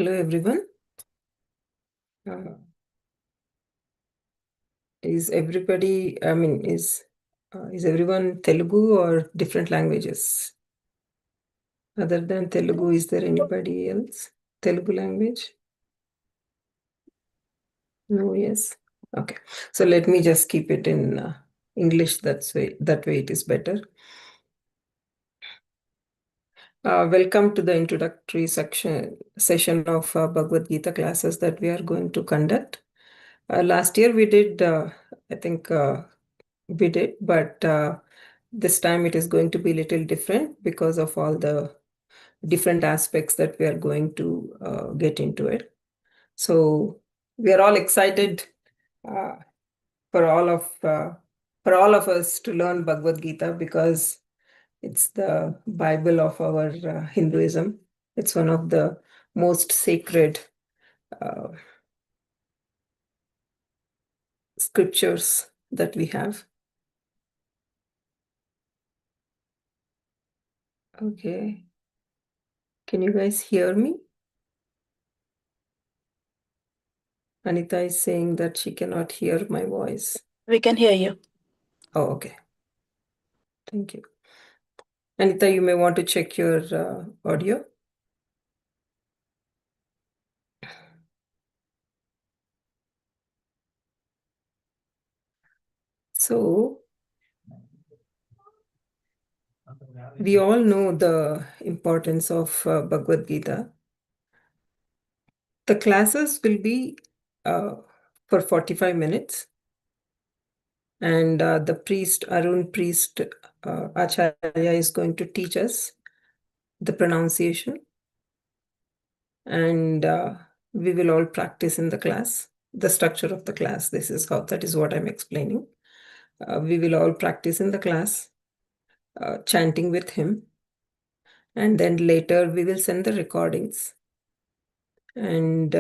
Hello, everyone. Is everybody, is everyone Telugu or different languages? Other than Telugu, is there anybody else? Telugu language? No, yes. Okay. So let me just keep it in English. That way it is better. Welcome to the introductory session of Bhagavad Gita classes that we are going to conduct. Last year we did, I think we did, but this time it is going to be a little different because of all the different aspects that we are going to get into it. So we are all excited uh, for all of us to learn Bhagavad Gita because it's the Bible of our Hinduism. It's one of the most sacred scriptures that we have. Okay. Can you guys hear me? Anita is saying that she cannot hear my voice. We can hear you. Oh, okay. Thank you. Anita, you may want to check your audio. So, we all know the importance of Bhagavad Gita. The classes will be for 45 minutes. And the priest, Arun priest Acharya, is going to teach us the pronunciation. And we will all practice in the class, the structure of the class. That is what I'm explaining. We will all practice in the class, chanting with him. And then later we will send the recordings. And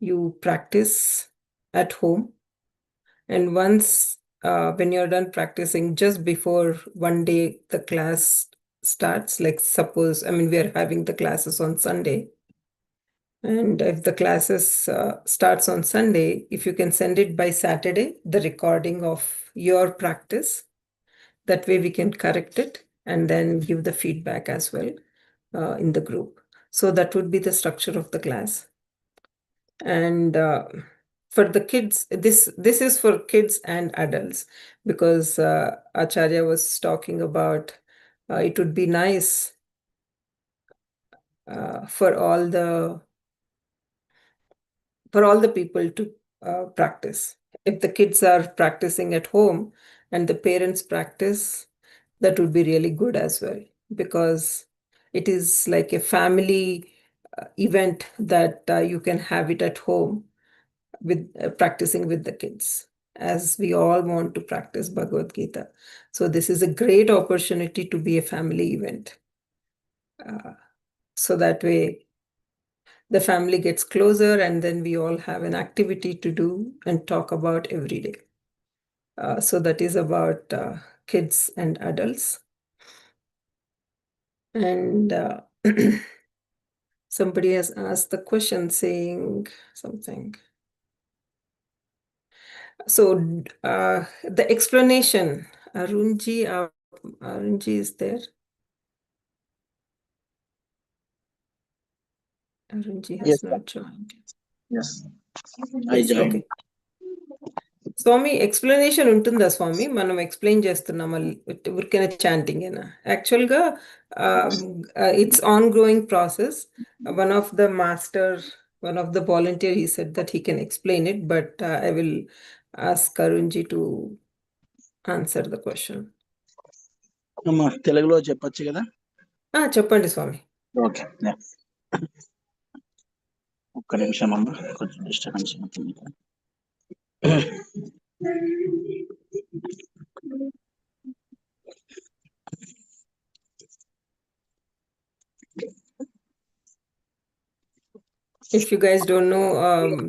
you practice at home. And once, when you're done practicing, just before one day the class starts, like suppose, we are having the classes on Sunday. And if the classes starts on Sunday, if you can send it by Saturday, the recording of your practice, that way we can correct it and then give the feedback as well in the group. So that would be the structure of the class. And for the kids, this is for kids and adults, because Acharya was talking about it would be nice for all the people to practice. If the kids are practicing at home and the parents practice, that would be really good as well, because it is like a family event that you can have it at home with practicing with the kids, as we all want to practice Bhagavad Gita. So this is a great opportunity to be a family event. So that way the family gets closer and then we all have an activity to do and talk about every day. So that is about kids and adults. And somebody has asked the question saying something. So the explanation, Arunji is there. Arunji has not joined. Yes. I joined. Okay. స్వామి explanation ఉంటుందా స్వామి? మనం explain చేస్తున్నాం ఊరికైనా chanting అయినా? యాక్చువల్గా it's on growing process. One of the volunteer he said that he can explain it, but I will ask Karunji to answer the question. అమ్మా తెలుగులో చెప్పొచ్చు కదా? చెప్పండి స్వామి. ఓకే, ఒక్క నిమిషం అమ్మా, కొంచెం డిస్టర్బెన్స్ అవుతుంది. If you guys don't know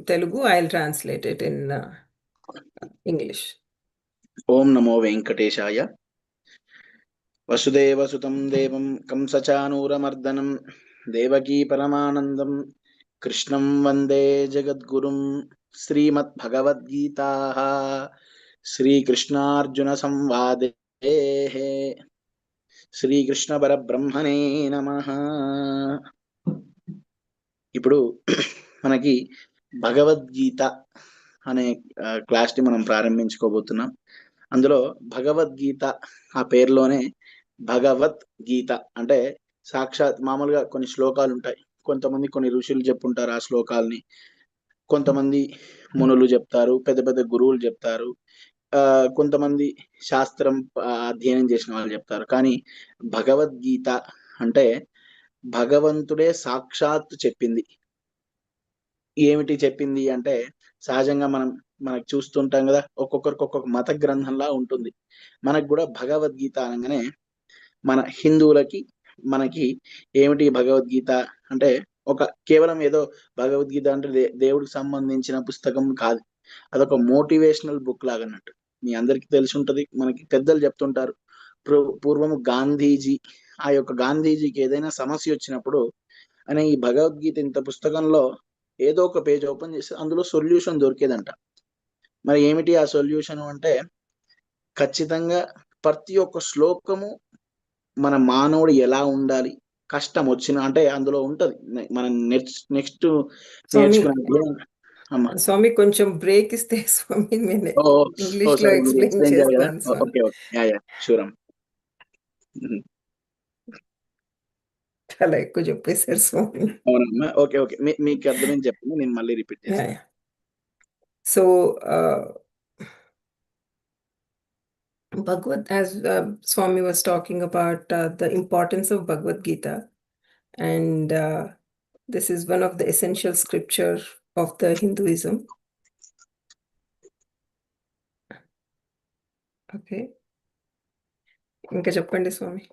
Telugu, I'll translate it in English. ఓం నమో వెంకటేశాయ. వసుదేవసుతం దేవం కంసచానూరమర్దనం దేవకీ పరమానందం కృష్ణం వందే జగద్గురుం శ్రీమద్భగవద్గీతా శ్రీకృష్ణార్జున సంవాదే శ్రీకృష్ణ పరబ్రహ్మణే నమః. ఇప్పుడు మనకి భగవద్గీత అనే క్లాస్ని మనం ప్రారంభించుకోబోతున్నాం. అందులో భగవద్గీత ఆ పేరులోనే భగవత్ గీత అంటే సాక్షాత్ మామూలుగా కొన్ని శ్లోకాలు ఉంటాయి. కొంతమంది కొన్ని ఋషులు చెప్పుంటారు ఆ శ్లోకాల్ని, కొంతమంది మునులు చెప్తారు, పెద్ద పెద్ద గురువులు చెప్తారు, కొంతమంది శాస్త్రం అధ్యయనం చేసిన వాళ్ళు చెప్తారు. కానీ భగవద్గీత అంటే భగవంతుడే సాక్షాత్ చెప్పింది. ఏమిటి చెప్పింది అంటే, సహజంగా మనకు చూస్తుంటాం కదా, ఒక్కొక్కరికి ఒక్కొక్క మత గ్రంథంలా ఉంటుంది. మనకు కూడా భగవద్గీత అనగానే మన హిందువులకి మనకి ఏమిటి భగవద్గీత అంటే, ఒక కేవలం ఏదో భగవద్గీత అంటే దేవుడికి సంబంధించిన పుస్తకం కాదు, అదొక మోటివేషనల్ బుక్ లాగా అన్నట్టు. మీ అందరికీ తెలిసి ఉంటది, మనకి పెద్దలు చెప్తుంటారు. పూర్వము గాంధీజీ, ఆ యొక్క గాంధీజీకి ఏదైనా సమస్య వచ్చినప్పుడు అనే ఈ భగవద్గీత ఇంత పుస్తకంలో ఏదో ఒక పేజ్ ఓపెన్ చేసి అందులో సొల్యూషన్ దొరికేదంట. మరి ఏమిటి ఆ సొల్యూషన్ అంటే, ఖచ్చితంగా ప్రతి ఒక్క శ్లోకము మన మానవుడు ఎలా ఉండాలి, కష్టం వచ్చిన అంటే అందులో ఉంటది. మనం నెక్స్ట్ స్వామి నేర్చుకునే అమ్మా. స్వామి కొంచెం బ్రేక్ ఇస్తే స్వామి నేను ఓ ఓ ఇంగ్లీష్ లో సారీ, మీరు ఎక్స్ప్లెయిన్ ఎక్స్ప్లెయిన్ చేయాలి కదా. చేస్తాను స్వామి. Okay okay, yeah yeah sure అమ్మా. చాలా ఎక్కువ చెప్పేశారు స్వామి. అవునమ్మా, ఓకే ఓకే, మీకు అర్థమైంది చెప్పండి, నేను మళ్ళీ రిపీట్ Yeah, చేస్తాను. yeah. So, Bhagavad, as Swami was talking about the importance of Bhagavad Gita, and this is one of the essential scripture of the Hinduism. Okay. ఇంకా చెప్పండి స్వామి.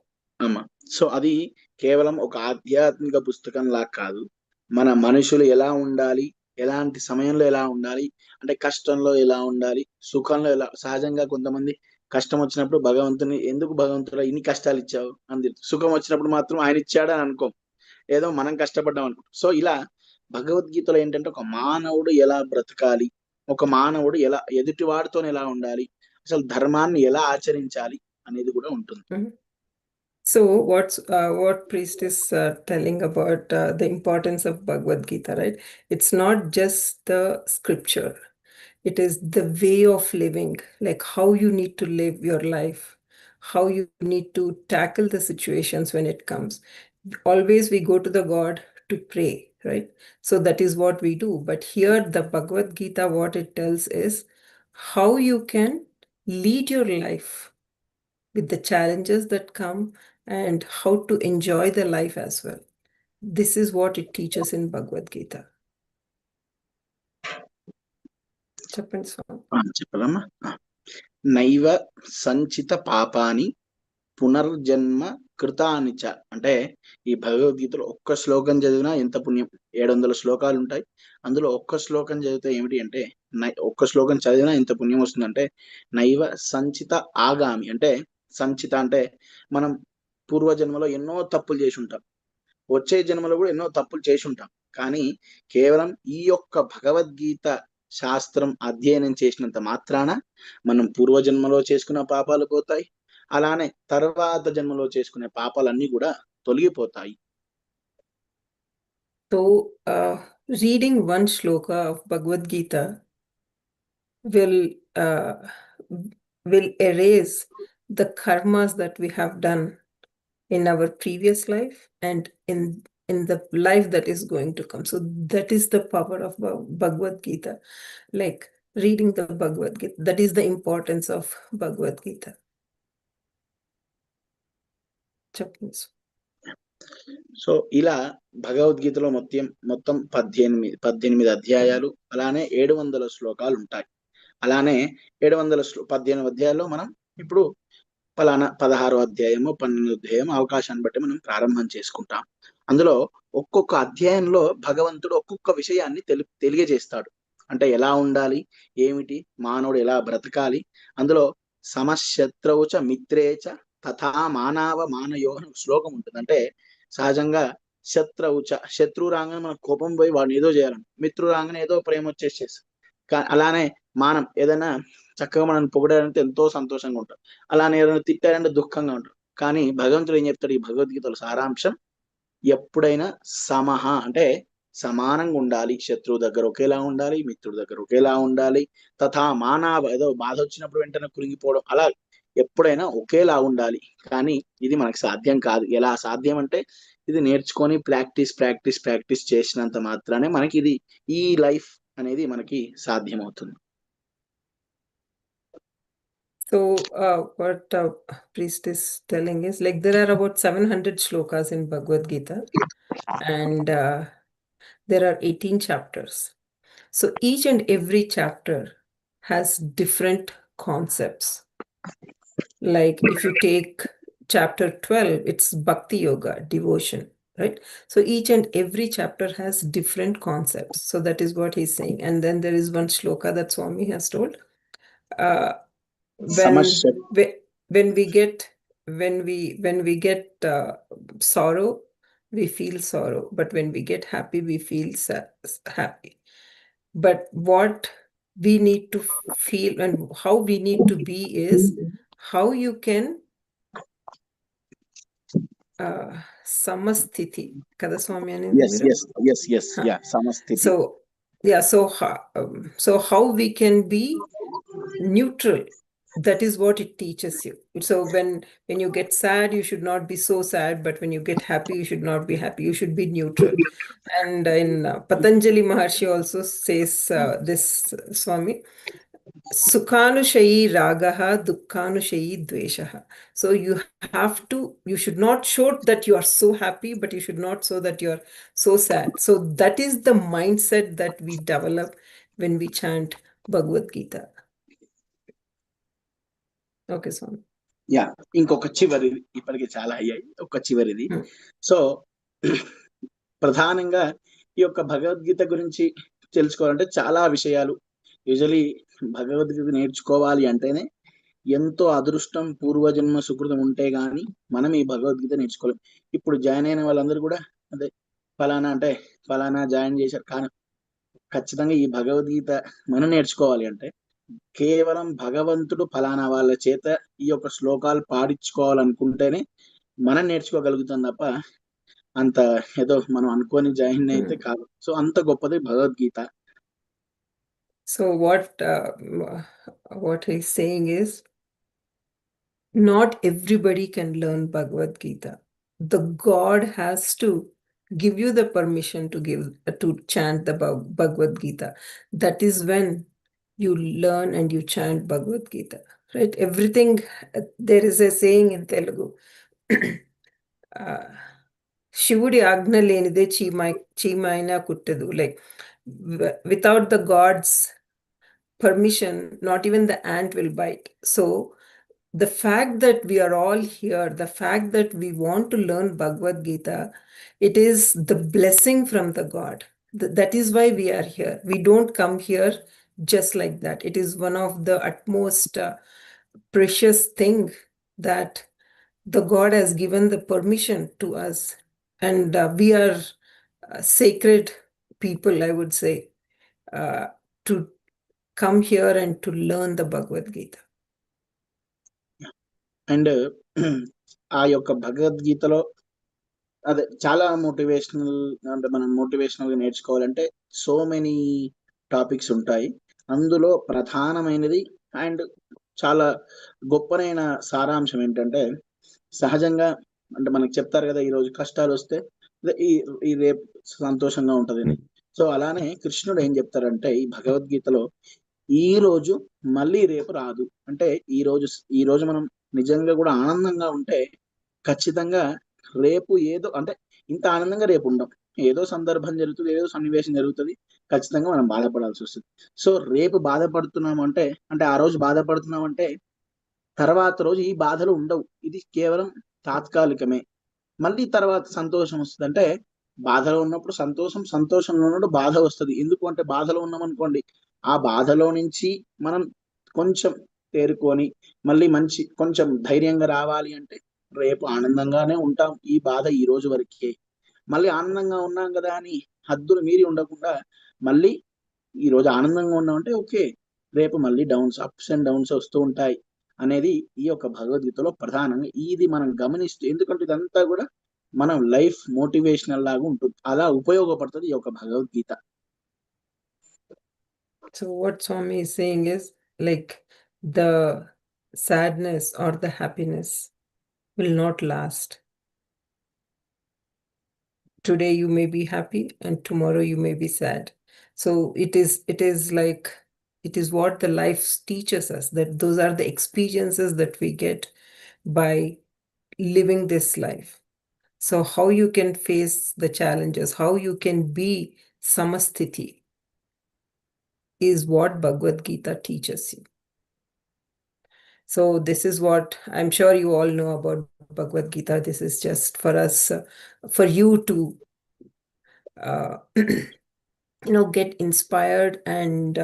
అమ్మా, సో అది కేవలం ఒక ఆధ్యాత్మిక పుస్తకం లాగా కాదు, మన మనుషులు ఎలా ఉండాలి, ఎలాంటి సమయంలో ఎలా ఉండాలి, అంటే కష్టంలో ఎలా ఉండాలి, సుఖంలో ఎలా. సహజంగా కొంతమంది కష్టం వచ్చినప్పుడు భగవంతుని ఎందుకు భగవంతుడా ఇన్ని కష్టాలు ఇచ్చావు అని తిడతారు. సుఖం వచ్చినప్పుడు మాత్రం ఆయన ఇచ్చాడని అనుకోం, ఏదో మనం కష్టపడ్డాం అనుకో. సో ఇలా భగవద్గీతలో ఏంటంటే ఒక మానవుడు ఎలా బ్రతకాలి, ఒక మానవుడు ఎలా ఎదుటివాడితో ఎలా ఉండాలి, అసలు ధర్మాన్ని ఎలా ఆచరించాలి అనేది కూడా ఉంటుంది. So what priest is telling about the importance of Bhagavad Gita, right? It's not just the scripture. It is the way of living, like how you need to live your life, how you need to tackle the situations when it comes. Always we go to the God to pray, right? So that is what we do. But here the Bhagavad Gita, what it tells is how you can lead your life with the challenges that come and how to enjoy the life as well. This is what it teaches in Bhagavad Gita. చెప్పండి స్వామి. చెప్పాలమ్మా. నైవ సంచిత పాపాని పునర్జన్మ కృతానిచ అంటే, ఈ భగవద్గీతలో ఒక్క శ్లోకం చదివినా ఎంత పుణ్యం. 700 శ్లోకాలు ఉంటాయి. అందులో ఒక్క శ్లోకం చదివితే ఏమిటి అంటే, ఒక్క శ్లోకం చదివినా ఎంత పుణ్యం వస్తుందంటే, నైవ సంచిత ఆగామి అంటే, సంచిత అంటే మనం పూర్వజన్మలో ఎన్నో తప్పులు చేసి ఉంటాం, వచ్చే జన్మలో కూడా ఎన్నో తప్పులు చేసి ఉంటాం. కానీ కేవలం ఈ యొక్క భగవద్గీత శాస్త్రం అధ్యయనం చేసినంత మాత్రాన మనం పూర్వజన్మలో చేసుకున్న పాపాలు పోతాయి, అలానే తర్వాత జన్మలో చేసుకునే పాపాలన్నీ కూడా తొలగిపోతాయి. So, reading one shloka of Bhagavad Gita will uh, will erase the karmas that we have done in our previous life and in the life that is going to come. So that is the power of Bhagavad Gita. Like reading the Bhagavad Gita, that is the importance of Bhagavad Gita. చెప్పండి. So ఇలా భగవద్గీతలో మొత్తం 18 అధ్యాయాలు, అలానే 700 శ్లోకాలు ఉంటాయి. అలానే 18 అధ్యాయాల్లో మనం ఇప్పుడు పలానా 16వ అధ్యాయము 12వ అధ్యాయం అవకాశాన్ని బట్టి మనం ప్రారంభం చేసుకుంటాం. అందులో ఒక్కొక్క అధ్యాయంలో భగవంతుడు ఒక్కొక్క విషయాన్ని తెలియజేస్తాడు. అంటే ఎలా ఉండాలి, ఏమిటి, మానవుడు ఎలా బ్రతకాలి. అందులో సమశత్రౌచ మిత్రేచ తథా మానవ మానయో శ్లోకం ఉంటుంది. అంటే సహజంగా శత్రువుచ, శత్రువు రాగానే మనకు కోపం పోయి వాడిని ఏదో చేయాలని, మిత్రుడు రాగానే ఏదో ప్రేమ వచ్చేసేసి. అలానే మానం, ఏదైనా చక్కగా మనం పొగిడారంటే ఎంతో సంతోషంగా ఉంటాం, అలానే ఏదైనా తిట్టారంటే దుఃఖంగా ఉంటాం. కానీ భగవంతుడు ఏం చెప్తాడు ఈ భగవద్గీతలో సారాంశం, ఎప్పుడైనా సమహ అంటే సమానంగా ఉండాలి, శత్రువు దగ్గర ఒకేలా ఉండాలి, మిత్రుడి దగ్గర ఒకేలా ఉండాలి, తథా మానవ, ఏదో బాధ వచ్చినప్పుడు వెంటనే కురిగిపోవడం అలా ఎప్పుడైనా ఒకేలా ఉండాలి. కానీ ఇది మనకు సాధ్యం కాదు. ఎలా సాధ్యం అంటే ఇది నేర్చుకొని ప్రాక్టీస్ ప్రాక్టీస్ ప్రాక్టీస్ చేసినంత మాత్రానే మనకి ఇది, ఈ లైఫ్ అనేది మనకి సాధ్యమవుతుంది. So, what priest is telling is like there are about 700 shlokas in Bhagavad Gita, and there are 18 chapters. So, each and every chapter has different concepts. Like if you take chapter 12, it's Bhakti Yoga, devotion, right? So, each and every chapter has different concepts. So, that is what he's saying. And then there is one shloka that Swami has told. Uh, when సమస్య when we get when we get sorrow, we feel sorrow, but when we get happy, we feel happy. But what we need to feel and how we need to be is how you can samasthiti kada swami అనేది yes మీరు yes yes yes Huh. Yeah samasthiti. So yeah, so how we can be neutral, that is what it teaches you. So when you get sad, you should not be so sad, but when you get happy, you should not be happy, you should be neutral. And in Patanjali Maharshi also says this, Swami, sukhanushayi ragaha dukkhanushayi dveshaha. So you should not show that you are so happy, but you should not show that you are so sad. So that is the mindset that we develop when we chant Bhagavad Gita. Okay, Swami. Yeah, ఇంకొక చివరిది, ఇప్పటికి చాలా అయ్యాయి, ఒక చివరిది. Hmm. So ప్రధానంగా ఈ యొక్క భగవద్గీత గురించి తెలుసుకోవాలంటే చాలా విషయాలు, యూజువలీ భగవద్గీత నేర్చుకోవాలి అంటేనే ఎంతో అదృష్టం, పూర్వజన్మ సుకృతం ఉంటే గాని మనం ఈ భగవద్గీత నేర్చుకోలేం. ఇప్పుడు జాయిన్ అయిన వాళ్ళందరూ కూడా అదే ఫలానా అంటే ఫలానా జాయిన్ చేశారు, కానీ ఖచ్చితంగా ఈ భగవద్గీత మనం నేర్చుకోవాలి అంటే కేవలం భగవంతుడు ఫలానా వాళ్ళ చేత ఈ యొక్క శ్లోకాలు పాడించుకోవాలనుకుంటేనే మనం నేర్చుకోగలుగుతాం తప్ప అంత ఏదో మనం అనుకోని జాయిన్ అయితే కాదు. సో అంత గొప్పది Bhagavad Gita. So what he's saying is, not everybody can learn Bhagavad Gita. The God has to give you the permission to chant the Bhagavad Gita. That is when you learn and you chant Bhagavad Gita, right? Everything, there is a saying in Telugu, శివుడి ఆజ్ఞ లేనిదే చీమైనా కుట్టదు. Like without the God's permission, not even the ant will bite. So the fact that we are all here, the fact that we want to learn Bhagavad Gita, it is the blessing from the God. That is why we are here. We don't come here just like that. It is one of the utmost precious thing that the God has given the permission to us. And we are sacred people, I would say, to come here and to learn the Bhagavad Gita. And ఆ యొక్క భగవద్గీతలో అదే చాలా motivational, అంటే మనం motivational గా నేర్చుకోవాలంటే so many topics ఉంటాయి. అందులో ప్రధానమైనది అండ్ చాలా గొప్పనైన సారాంశం ఏంటంటే, సహజంగా అంటే మనకి చెప్తారు కదా, ఈ రోజు కష్టాలు వస్తే ఈ ఈ రేపు సంతోషంగా ఉంటదని. సో అలానే కృష్ణుడు ఏం చెప్తారంటే ఈ భగవద్గీతలో, ఈ రోజు మళ్ళీ రేపు రాదు. అంటే ఈ రోజు మనం నిజంగా కూడా ఆనందంగా ఉంటే ఖచ్చితంగా రేపు ఏదో అంటే ఇంత ఆనందంగా రేపు ఉండం. ఏదో సందర్భం జరుగుతుంది, ఏదో సన్నివేశం జరుగుతుంది, ఖచ్చితంగా మనం బాధపడాల్సి వస్తుంది. సో రేపు బాధపడుతున్నాం అంటే ఆ రోజు బాధపడుతున్నాం అంటే తర్వాత రోజు ఈ బాధలు ఉండవు. ఇది కేవలం తాత్కాలికమే. మళ్ళీ తర్వాత సంతోషం వస్తుంది. అంటే బాధలో ఉన్నప్పుడు సంతోషం, సంతోషంలో ఉన్నప్పుడు బాధ వస్తుంది. ఎందుకు అంటే బాధలో ఉన్నాం అనుకోండి, ఆ బాధలో నుంచి మనం కొంచెం తేరుకొని మళ్ళీ మంచి కొంచెం ధైర్యంగా రావాలి అంటే రేపు ఆనందంగానే ఉంటాం. ఈ బాధ ఈ రోజు వరకే. మళ్ళీ ఆనందంగా ఉన్నాం కదా అని హద్దులు మీరి ఉండకుండా, మళ్ళీ ఈ రోజు ఆనందంగా ఉన్నామంటే ఓకే, రేపు మళ్ళీ డౌన్స్, అప్స్ అండ్ డౌన్స్ వస్తూ ఉంటాయి అనేది ఈ యొక్క భగవద్గీతలో ప్రధానంగా ఇది మనం గమనిస్తే, ఎందుకంటే ఇదంతా కూడా మనం లైఫ్ మోటివేషనల్ లాగా ఉంటుంది, అలా ఉపయోగపడుతుంది ఈ యొక్క Bhagavad Gita. So what Swami is saying is like the sadness or the happiness will not last. Today you may be happy and tomorrow you may be sad. So it is like it is what the life teaches us, that those are the experiences that we get by living this life. So how you can face the challenges, how you can be samasthiti is what Bhagavad Gita teaches you. So this is what I'm sure you all know about Bhagavad Gita. This is just for us, for you to, get inspired and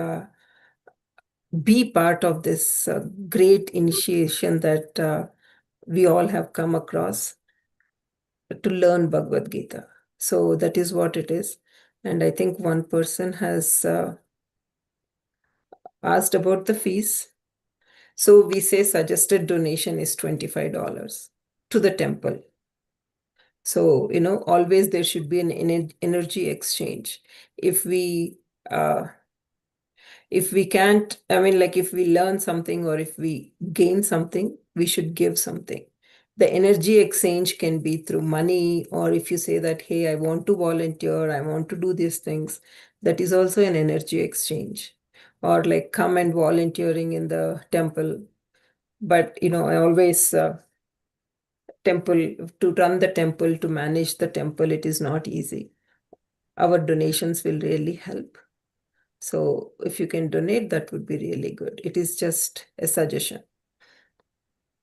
be part of this great initiation that we all have come across to learn Bhagavad Gita. So that is what it is. And I think one person has asked about the fees. So we say suggested donation is $25 to the temple. So, always there should be an energy exchange. If we uh, if we can't, I mean, like if we learn something or if we gain something, we should give something. The energy exchange can be through money, or if you say that, hey, I want to volunteer, I want to do these things, that is also an energy exchange. Or like come and volunteering in the temple. But I always temple to run the temple, to manage the temple, it is not easy. Our donations will really help. So if you can donate, that would be really good. It is just a suggestion.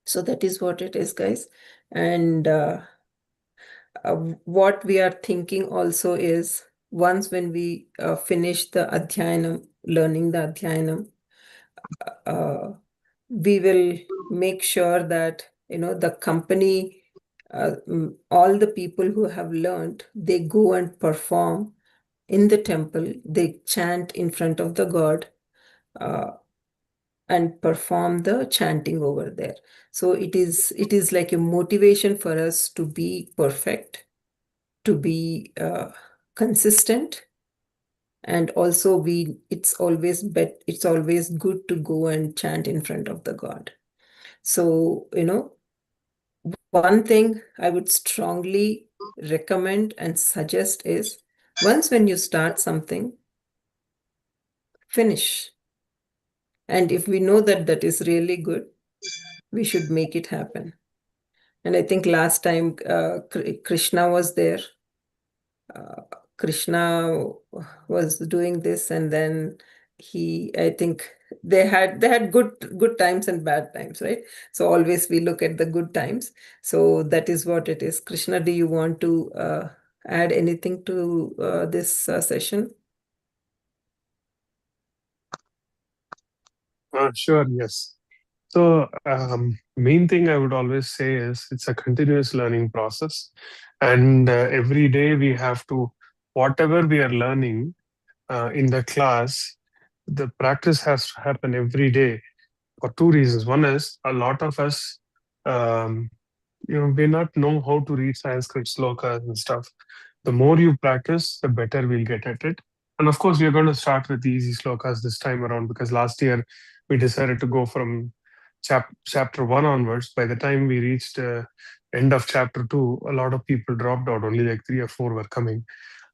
So that is what it is, guys. And what we are thinking also is, once when we finish the adhyanam, learning the adhyanam, uh, we will make sure that the company, all the people who have learned, they go and perform in the temple. They chant in front of the god, uh, and perform the chanting over there. So it is like a motivation for us to be perfect, to be consistent, and also it's always good to go and chant in front of the god. So one thing I would strongly recommend and suggest is, once when you start something, finish. And if we know that that is really good, we should make it happen. And I think last time Krishna was there. Uh, Krishna was doing this, and then I think they had good times and bad times, right? So always we look at the good times. So that is what it is. Krishna, do you want to add anything to this session? Sure, yes. So, main thing I would always say is it's a continuous learning process, and every day we have to, whatever we are learning in the class, the practice has to happen every day for two reasons. One is a lot of us, um, may not know how to read Sanskrit slokas and stuff. The more you practice, the better we'll get at it. And of course, we are going to start with the easy slokas this time around, because last year we decided to go from chapter 1 onwards. By the time we reached end of chapter 2, a lot of people dropped out. Only like 3 or 4 were coming.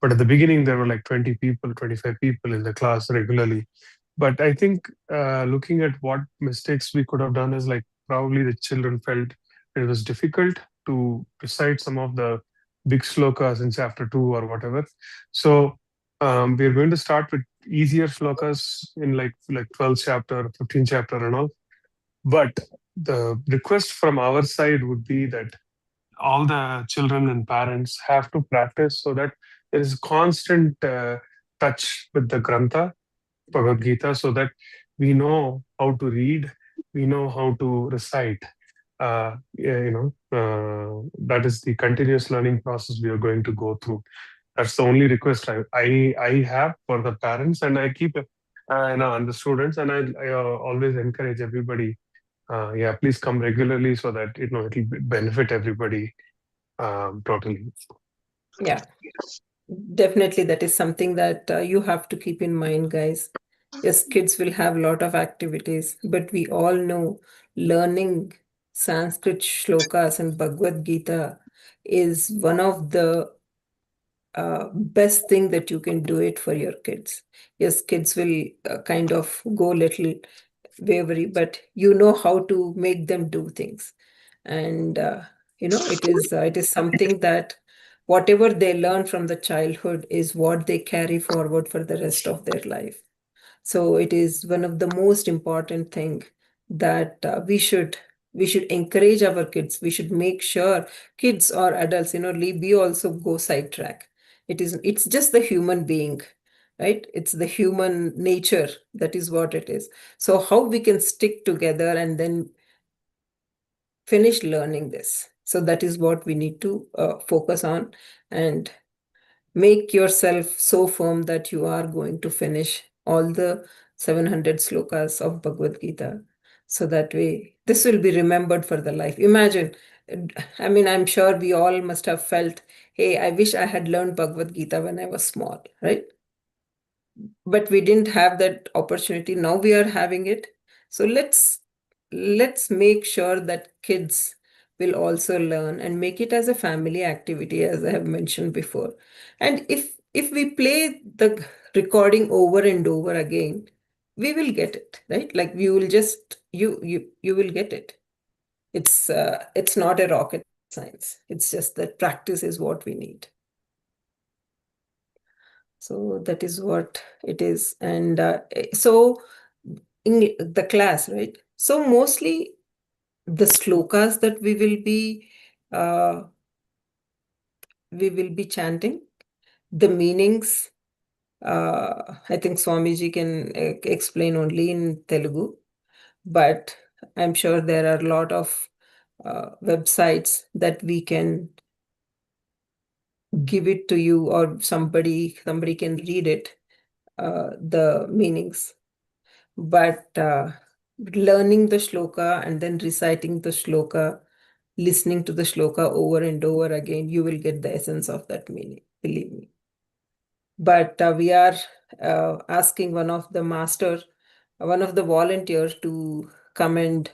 But at the beginning, there were like 20 people, 25 people in the class regularly. But I think looking at what mistakes we could have done is, like, probably the children felt it was difficult to recite some of the big slokas in chapter 2 or whatever. So we're going to start with easier slokas in like 12th chapter, 15th chapter and all. But the request from our side would be that all the children and parents have to practice, so that there is constant touch with the Grantha, Bhagavad Gita, so that we know how to read, we know how to recite, that is the continuous learning process we are going to go through. That's the only request I have for the parents, and I keep and the students, and I always encourage everybody. Yeah, please come regularly so that it will benefit everybody totally. Yeah, definitely that is something that you have to keep in mind, guys. Yes, kids will have a lot of activities, but we all know learning Sanskrit shlokas and Bhagavad Gita is one of the best thing that you can do it for your kids. Yes, kids will kind of go little wavery, but you know how to make them do things. And it is something that whatever they learn from the childhood is what they carry forward for the rest of their life. So it is one of the most important thing that we should encourage our kids. We should make sure kids or adults, we also go sidetrack. It's just the human being, right? It's the human nature. That is what it is. So how we can stick together and then finish learning this. So that is what we need to focus on, and make yourself so firm that you are going to finish all the 700 slokas of Bhagavad Gita. So that way, this will be remembered for the life. Imagine, I mean, I'm sure we all must have felt, hey, I wish I had learned Bhagavad Gita when I was small, right? But we didn't have that opportunity. Now we are having it. So let's make sure that kids will also learn and make it as a family activity, as I have mentioned before. And if we play the recording over and over again, we will get it, right? Like we will just you will get it. It's not a rocket science. It's just that practice is what we need. So that is what it is. And so in the class, right? So mostly the slokas that uh, we will be chanting, the meanings. I think Swamiji can explain only in Telugu, but I'm sure there are a lot of websites that we can give it to you, or somebody can read it, the meanings. But learning the shloka and then reciting the shloka, listening to the shloka over and over again, you will get the essence of that meaning, believe me. But we are asking one of the volunteers to come and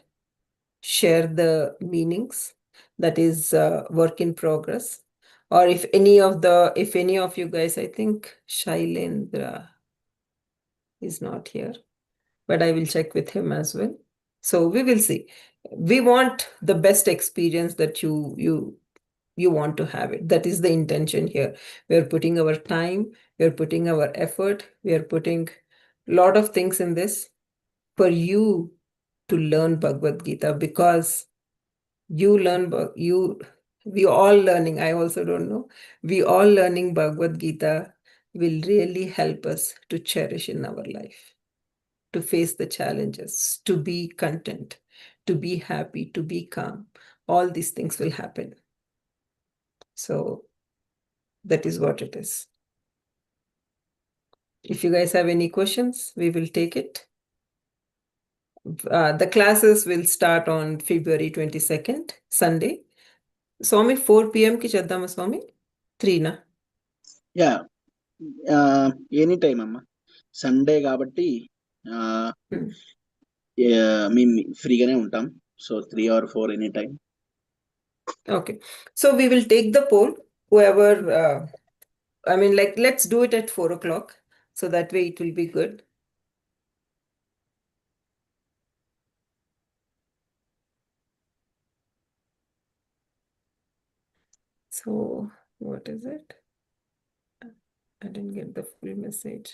share the meanings. That is work in progress. Or if any of you guys, I think Shailendra is not here, but I will check with him as well. So we will see. We want the best experience that you want to have it. That is the intention here. We are putting our time, we are putting our effort, we are putting a lot of things in this for you to learn Bhagavad Gita, because you learn we all learning. I also don't know. We all learning Bhagavad Gita will really help us to cherish in our life, to face the challenges, to be content, to be happy, to be calm. All these things will happen. So that is what it is. If you guys have any questions, we will take it. The classes will start on February 22nd, Sunday. Swami, 4 p.m. ki chaddama Swami? 3 na? Yeah any time అమ్మా, Sunday కాబట్టి Hmm. మేము ఫ్రీగానే ఉంటాం. So 3 or 4 any time. Okay. So we will take the poll. Whoever, let's do it at 4 o'clock. So that way it will be good. So what is it? I didn't get the full message.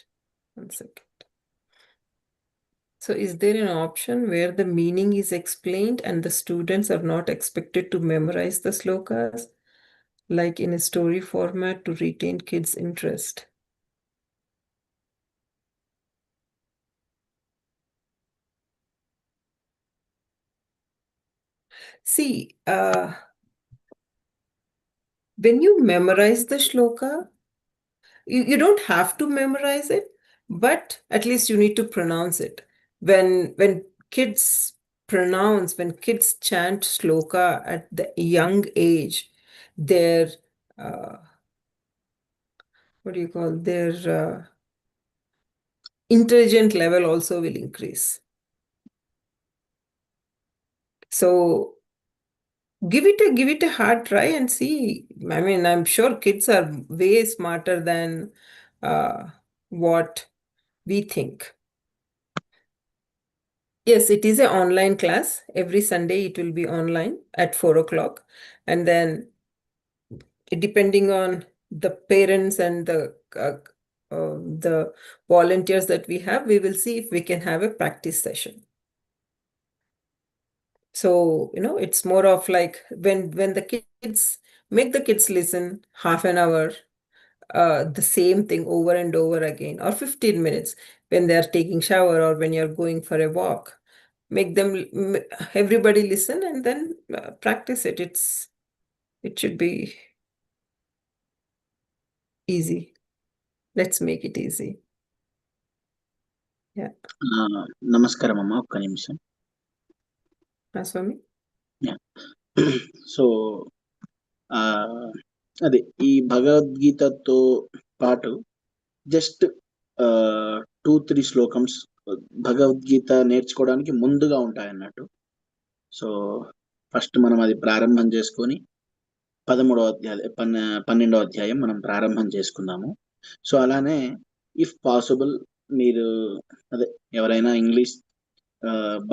1 second. So is there an option where the meaning is explained and the students are not expected to memorize the slokas, like in a story format, to retain kids' interest? See, when you memorize the shloka, you don't have to memorize it, but at least you need to pronounce it. When kids when kids chant shloka at the young age, their what do you call, their intelligent level also will increase. So give it a hard try and see. I mean, I'm sure kids are way smarter than what we think. Yes, it is an online class. Every Sunday it will be online at 4 o'clock. And then depending on the parents and the volunteers that we have, we will see if we can have a practice session. So, it's more of like when the kids make the kids listen half an hour, the same thing over and over again, or 15 minutes when they're taking shower or when you're going for a walk. Make them, everybody listen and then practice it. It should be easy. Let's make it easy. Yeah. నమస్కారం అమ్మా, ఒక్క నిమిషం. Swami? So అదే ఈ భగవద్గీతతో పాటు just 2-3 శ్లోకమ్స్ Bhagavad Gita నేర్చుకోవడానికి ముందుగా ఉంటాయి అన్నట్టు. సో ఫస్ట్ మనం అది ప్రారంభం చేసుకొని 12వ అధ్యాయం మనం ప్రారంభం చేసుకుందాము. సో అలానే ఇఫ్ పాసిబుల్ మీరు ఎవరైనా ఇంగ్లీష్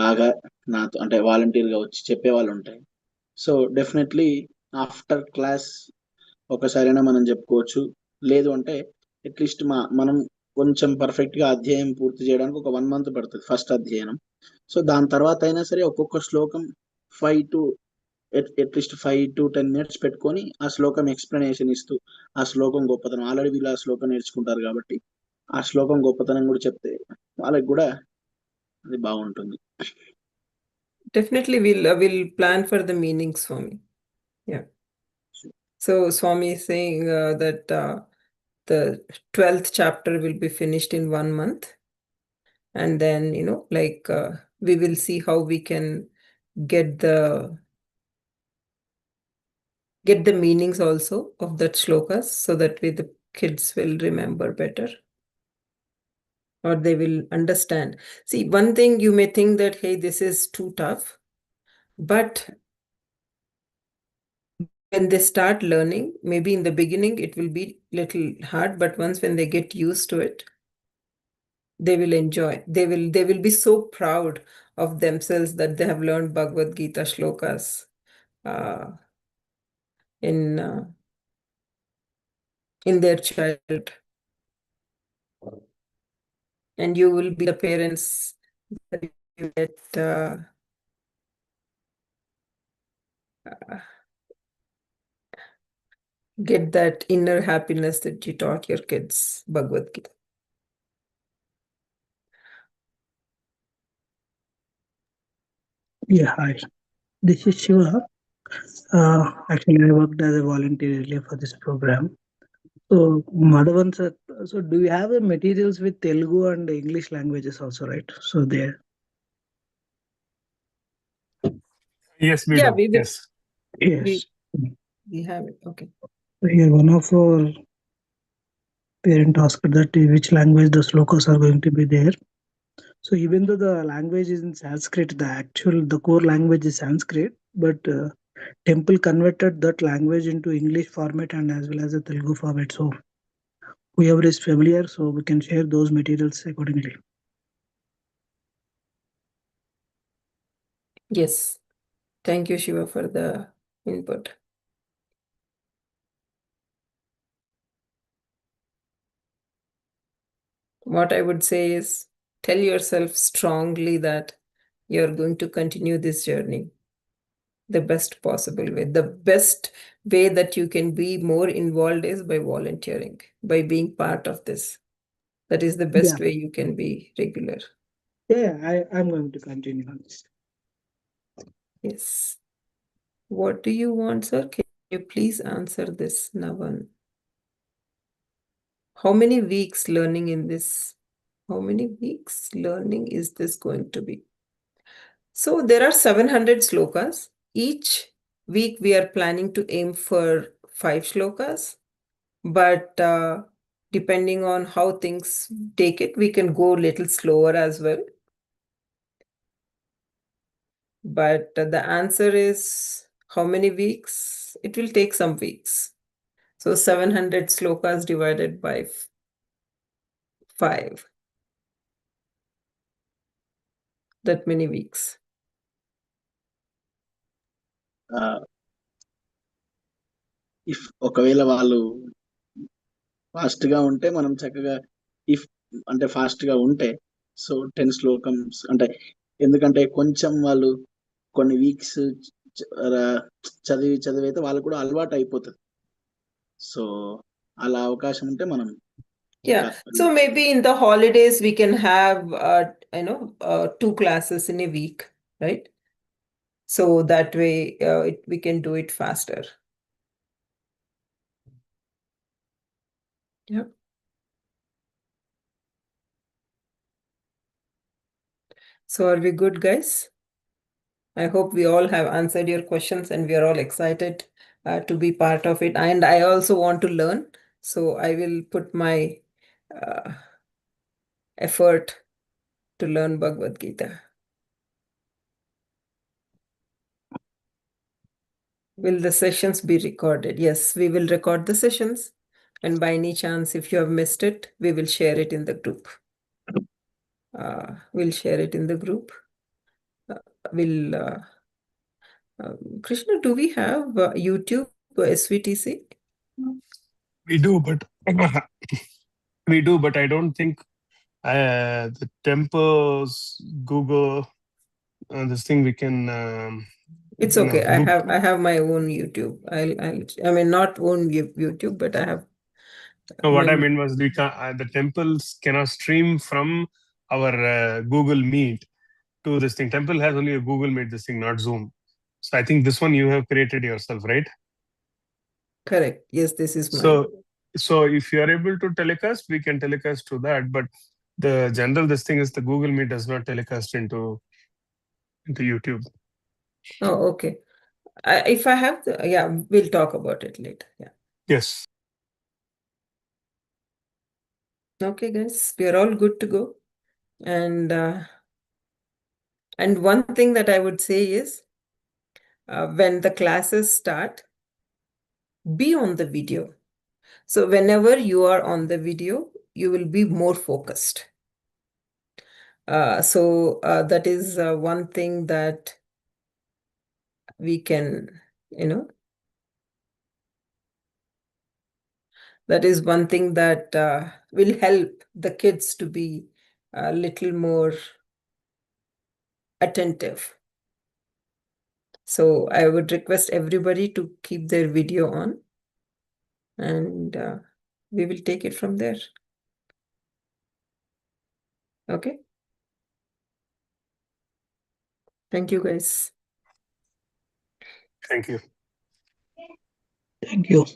బాగా నాతో అంటే వాలంటీర్గా వచ్చి చెప్పే వాళ్ళు ఉంటాయి. సో డెఫినెట్లీ ఆఫ్టర్ క్లాస్ ఒకసారైనా మనం చెప్పుకోవచ్చు. లేదు అంటే అట్లీస్ట్ మనం కొంచెం పర్ఫెక్ట్గా అధ్యాయం పూర్తి చేయడానికి ఒక 1 month పడుతుంది ఫస్ట్ అధ్యయనం. సో దాని తర్వాత అయినా సరే ఒక్కొక్క శ్లోకం 5 to 10 minutes పెట్టుకొని ఆ శ్లోకం ఎక్స్ప్లెనేషన్ ఇస్తూ ఆ శ్లోకం గొప్పతనం, ఆల్రెడీ వీళ్ళు ఆ శ్లోకం నేర్చుకుంటారు కాబట్టి ఆ శ్లోకం గొప్పతనం కూడా చెప్తే వాళ్ళకి కూడా అది బాగుంటుంది. Definitely we'll plan for the meanings, Swami. Yeah. So Swami is saying that the 12th chapter will be finished in 1 month. And then, we will see how we can get the meanings also of that shlokas, so that the kids will remember better, or they will understand. See, one thing you may think that, hey, this is too tough, but when they start learning, maybe in the beginning it will be little hard, but once when they get used to it, they will enjoy. They will be so proud of themselves that they have learned Bhagavad Gita shlokas in their childhood. And you will be the parents that you get that inner happiness that you taught your kids Bhagavad Gita. Yeah, hi. This is Shiva. Actually, I worked as a volunteer earlier for this program. So, Madhavan sir, so do you have the materials with Telugu and English languages also, right? So there. Yes, we Yeah, do. we will. Yes. Yes. We have it. Okay. Here, one of our parent asked that which language the slokas are going to be there. So even though the language is in Sanskrit, the core language is Sanskrit, but temple converted that language into English format and as well as a Telugu format. So whoever is familiar, so we can share those materials accordingly. Yes. Thank you, Shiva, for the input. What I would say is, tell yourself strongly that you're going to continue this journey the best possible way. The best way that you can be more involved is by volunteering, by being part of this. That is the best way you can be regular. Yeah, I'm going to continue on this. Yes. What do you want, sir? You please answer this, Navan. How many weeks learning in this? How many weeks learning is this going to be? So there are 700 slokas. Each week we are planning to aim for 5 slokas. But depending on how things take it, we can go a little slower as well. But the answer is how many weeks? It will take some weeks. So 700 slokas divided by 5. That many weeks. If ఒకవేళ వాళ్ళు fast గా ఉంటే మనం చక్కగా if అంటే fast గా ఉంటే so 10 శ్లోకమ్స్ అంటే ఎందుకంటే కొంచెం వాళ్ళు కొన్ని వీక్స్ చదివి అయితే వాళ్ళకు కూడా అలవాటు అయిపోతుంది. సో అలా అవకాశం ఉంటే మనం Yeah, so maybe in the holidays we can have 2 classes in a week, right? So that way we can do it faster. Yeah. So are we good, guys? I hope we all have answered your questions and we are all excited to be part of it. And I also want to learn. So I will put my effort to learn Bhagavad Gita. Will the sessions be recorded? Yes, we will record the sessions. And by any chance, if you have missed it, we will share it in the group. We'll share it in the group. Krishna, do we have YouTube SVTC? We do, but I don't think the tempos Google this thing we can. It's okay. I have my own YouTube. I mean, not own YouTube, but I have. No, what I meant was we can, the temples cannot stream from our Google Meet to this thing. Temple has only a Google Meet, this thing, not Zoom. So I think this one you have created yourself, right? Correct. Yes, this is mine. So if you are able to telecast, we can telecast to that. But the general, this thing is the Google Meet does not telecast into YouTube. Oh, okay. If I have yeah, we'll talk about it later. Yeah. Yes. Okay, guys, we are all good to go. And one thing that I would say is when the classes start, be on the video. So whenever you are on the video, you will be more focused. So that is one thing that we can, that is one thing that will help the kids to be a little more attentive. So I would request everybody to keep their video on, and we will take it from there. Okay. Thank you, guys. Thank you. Thank you.